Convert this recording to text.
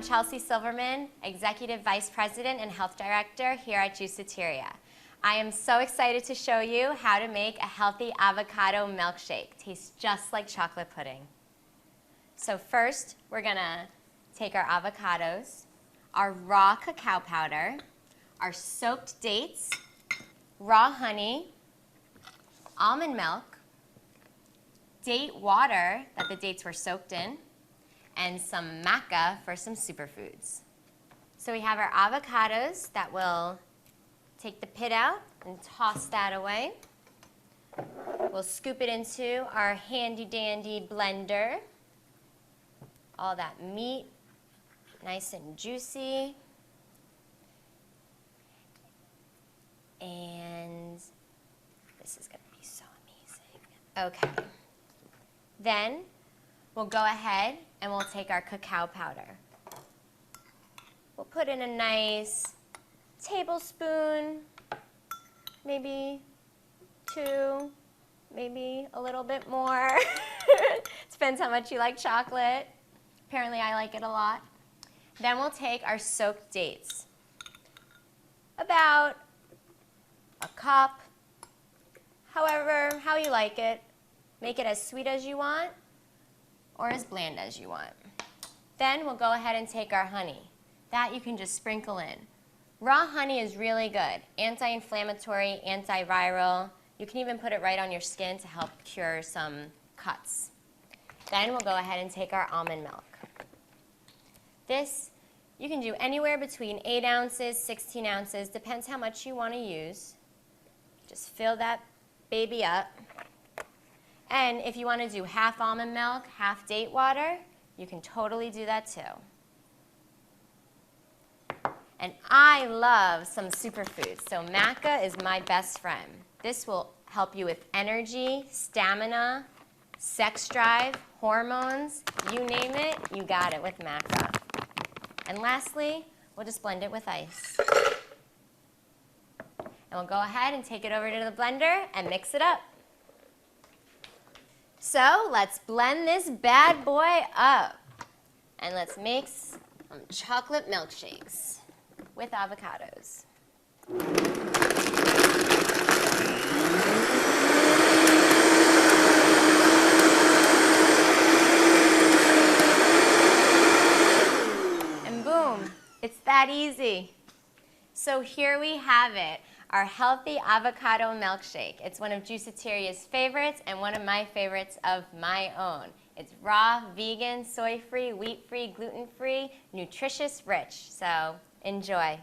Chelsea Silverman, Executive Vice President and Health Director here at Juiceateria. I am so excited to show you how to make a healthy avocado milkshake. Tastes just like chocolate pudding. So first, we're gonna take our avocados, our raw cacao powder, our soaked dates, raw honey, almond milk, date water that the dates were soaked in, and some maca for some superfoods. So we have our avocados that we'll take the pit out and toss that away. We'll scoop it into our handy dandy blender. All that meat, nice and juicy. And this is gonna be so amazing. Okay. Then we'll go ahead and we'll take our cacao powder. We'll put in a nice tablespoon, maybe 2, maybe a little bit more. Depends how much you like chocolate. Apparently I like it a lot. Then we'll take our soaked dates. About a cup, however, how you like it. Make it as sweet as you want or as bland as you want. Then we'll go ahead and take our honey. That you can just sprinkle in. Raw honey is really good. Anti-inflammatory, antiviral. You can even put it right on your skin to help cure some cuts. Then we'll go ahead and take our almond milk. This you can do anywhere between 8 ounces, 16 ounces, depends how much you want to use. Just fill that baby up. And if you want to do half almond milk, half date water, you can totally do that too. And I love some superfoods, so maca is my best friend. This will help you with energy, stamina, sex drive, hormones, you name it, you got it with maca. And lastly, we'll just blend it with ice. And we'll go ahead and take it over to the blender and mix it up. So let's blend this bad boy up. And let's make some chocolate milkshakes with avocados. And boom, it's that easy. So here we have it, our healthy avocado milkshake. It's one of Juiceateria's favorites and one of my favorites of my own. It's raw, vegan, soy-free, wheat-free, gluten-free, nutritious, rich. So enjoy.